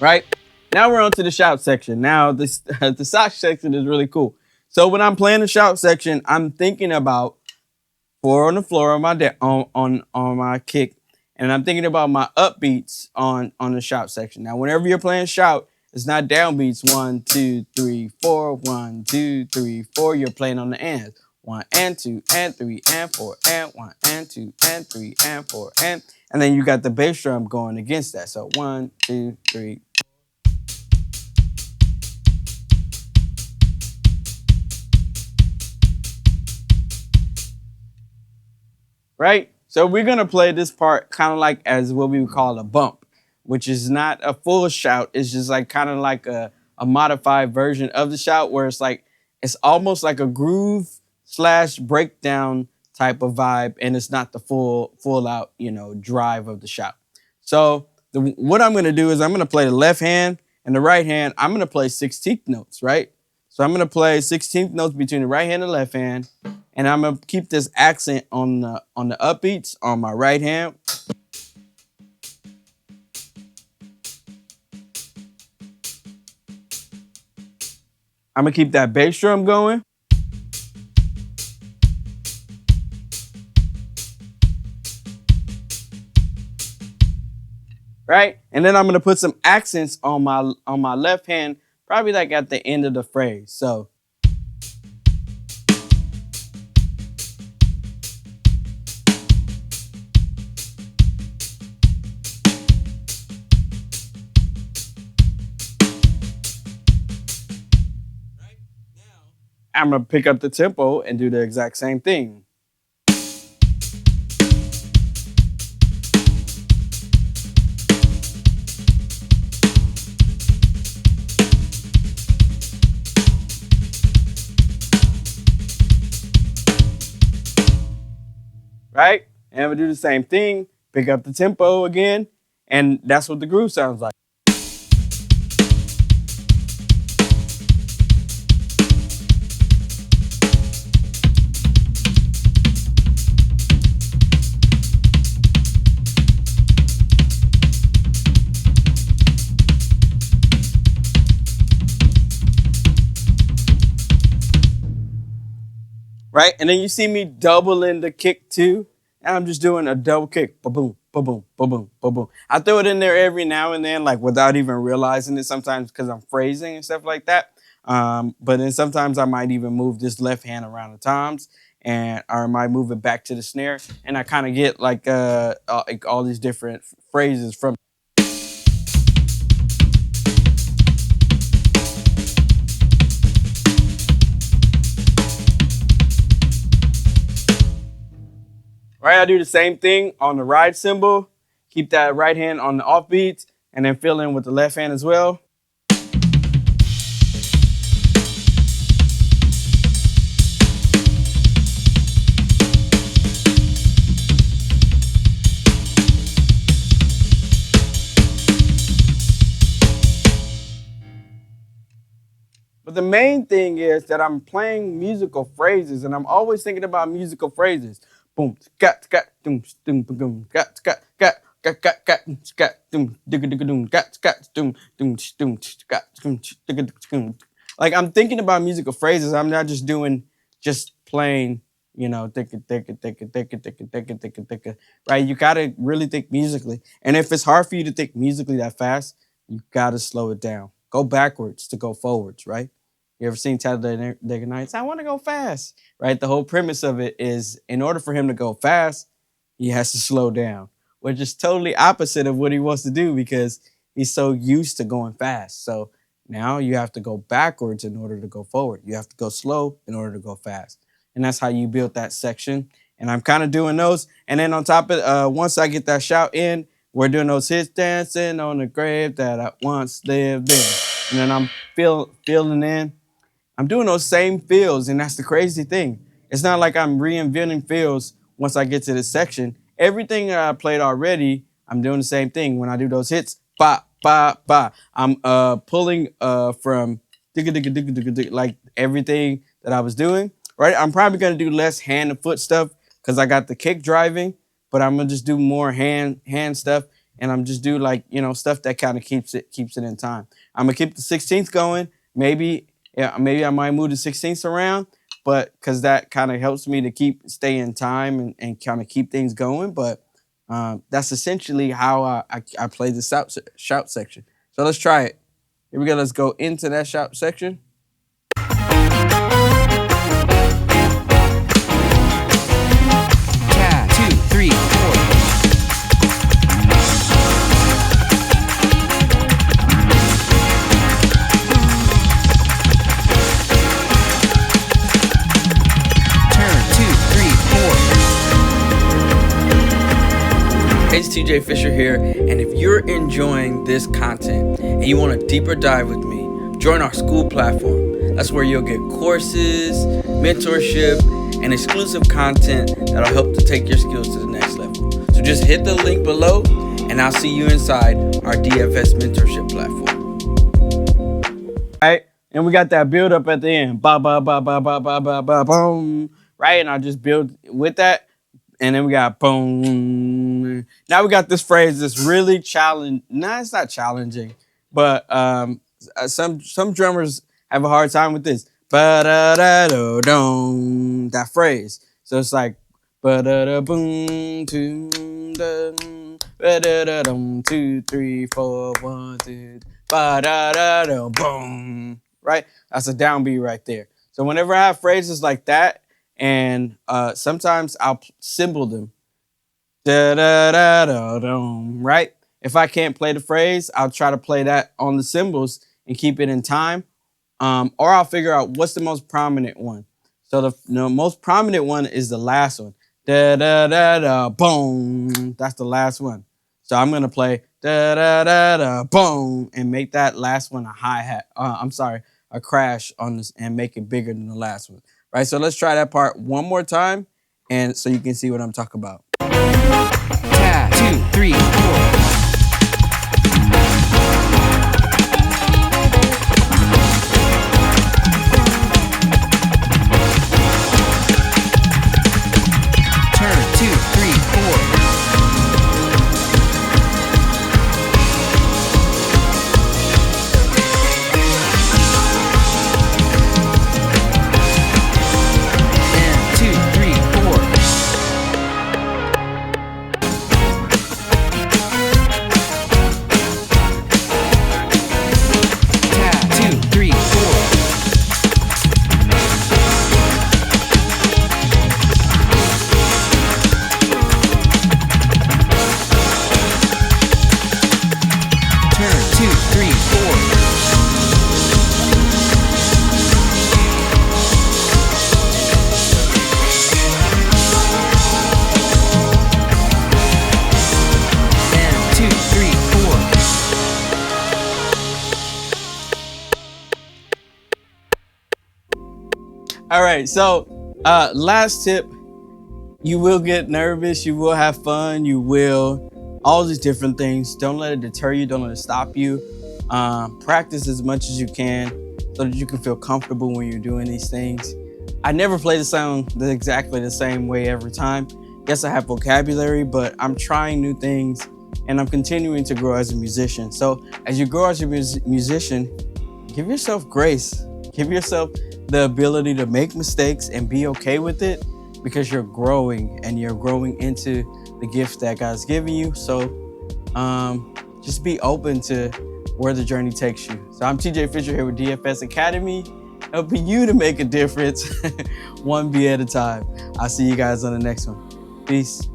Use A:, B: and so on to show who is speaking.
A: right? Now we're on to the shout section. Now this the sock section is really cool. So when I'm playing the shout section, I'm thinking about four on the floor on my on my kick, and I'm thinking about my upbeats on the shout section. Now, whenever you're playing shout, it's not downbeats. 1, 2, 3, 4. 1, 2, 3, 4. You're playing on the ands. 1 and 2 and 3 and 4 and 1 and 2 and 3 and 4 and then you got the bass drum going against that. So 1, 2, 3. Right? So we're gonna play this part kind of like as what we would call a bump, which is not a full shout. It's just like kind of like a modified version of the shout where it's like it's almost like a groove slash breakdown type of vibe, and it's not the full out, drive of the shout. So what I'm gonna do is I'm gonna play the left hand and the right hand. I'm gonna play 16th notes, right? So I'm gonna play 16th notes between the right hand and the left hand, and I'm gonna keep this accent on the upbeats on my right hand. I'm gonna keep that bass drum going. Right? And then I'm gonna put some accents on my left hand, probably like at the end of the phrase. So I'm gonna pick up the tempo and do the exact same thing. Right? And I'm gonna do the same thing, pick up the tempo again, and that's what the groove sounds like. Right? And then you see me doubling the kick too. And I'm just doing a double kick. Ba-boom, ba-boom, ba-boom, ba-boom. I throw it in there every now and then, like without even realizing it sometimes because I'm phrasing and stuff like that. But then sometimes I might even move this left hand around the toms, and or I might move it back to the snare. And I kind of get like all these different phrases from. Right, I do the same thing on the ride cymbal. Keep that right hand on the off beats, and then fill in with the left hand as well. But the main thing is that I'm playing musical phrases, and I'm always thinking about musical phrases. Boom, got, doom, doom, boom, got, doom, digga, digga, doom, got, doom, doom, doom, got, doom, digga, doom. Like I'm thinking about musical phrases. I'm not just playing, think, right? You gotta really think musically. And if it's hard for you to think musically that fast, you gotta slow it down. Go backwards to go forwards, right? You ever seen Talladega Nights? I want to go fast, right? The whole premise of it is in order for him to go fast, he has to slow down, which is totally opposite of what he wants to do because he's so used to going fast. So now you have to go backwards in order to go forward. You have to go slow in order to go fast. And that's how you build that section. And I'm kind of doing those. And then on top of once I get that shout in, we're doing those hits, dancing on the grave that I once lived in. And then I'm filling in. I'm doing those same feels, and that's the crazy thing. It's not like I'm reinventing feels once I get to this section. Everything that I played already, I'm doing the same thing. When I do those hits, ba, ba, ba, I'm pulling from digga, digga, digga, digga, digga, like everything that I was doing, right? I'm probably going to do less hand and foot stuff because I got the kick driving, but I'm going to just do more hand stuff. and I'm just do like, stuff that kind of keeps it in time. I'm gonna keep the 16th going. Maybe, yeah, maybe I might move the 16th around, but because that kind of helps me to stay in time and kind of keep things going. But that's essentially how I play the shout section. So let's try it. Here we go. Let's go into that shout section. It's TJ Fisher here, and if you're enjoying this content and you want a deeper dive with me, join our school platform. That's where you'll get courses, mentorship, and exclusive content that'll help to take your skills to the next level. So just hit the link below, and I'll see you inside our DFS mentorship platform. All right, and we got that build up at the end. Ba ba ba ba ba ba ba ba boom. Right, and I just build with that. And then we got boom. Now we got this phrase that's really challenging. Nah, it's not challenging, but some drummers have a hard time with this. Ba-da-da-do-dum, that phrase. So it's like ba-da-da-boom, 2, ba-da-da-dum, 2, 3, 4, 1, 2, ba-da-da-do-boom. Right? That's a downbeat right there. So whenever I have phrases like that, and sometimes I'll symbol them. Da-da-da-da-dum, right? If I can't play the phrase, I'll try to play that on the cymbals and keep it in time. Or I'll figure out what's the most prominent one. So the most prominent one is the last one. Da-da-da-da, boom. That's the last one. So I'm going to play da-da-da-da, boom, and make that last one a hi-hat. A crash on this and make it bigger than the last one. Right, so let's try that part one more time, and so you can see what I'm talking about. 1, 2, 3, 4. Turn 2, 3, 4. All right, so last tip, you will get nervous, you will have fun, you will, all these different things. Don't let it deter you, don't let it stop you. Practice as much as you can so that you can feel comfortable when you're doing these things. I never play the song exactly the same way every time. Yes, I have vocabulary, but I'm trying new things and I'm continuing to grow as a musician. So as you grow as a musician, give yourself grace. Give yourself the ability to make mistakes and be okay with it, because you're growing and you're growing into the gift that God's given you. So just be open to where the journey takes you. So I'm TJ Fisher here with DFS Academy, helping you to make a difference one beat at a time. I'll see you guys on the next one. Peace.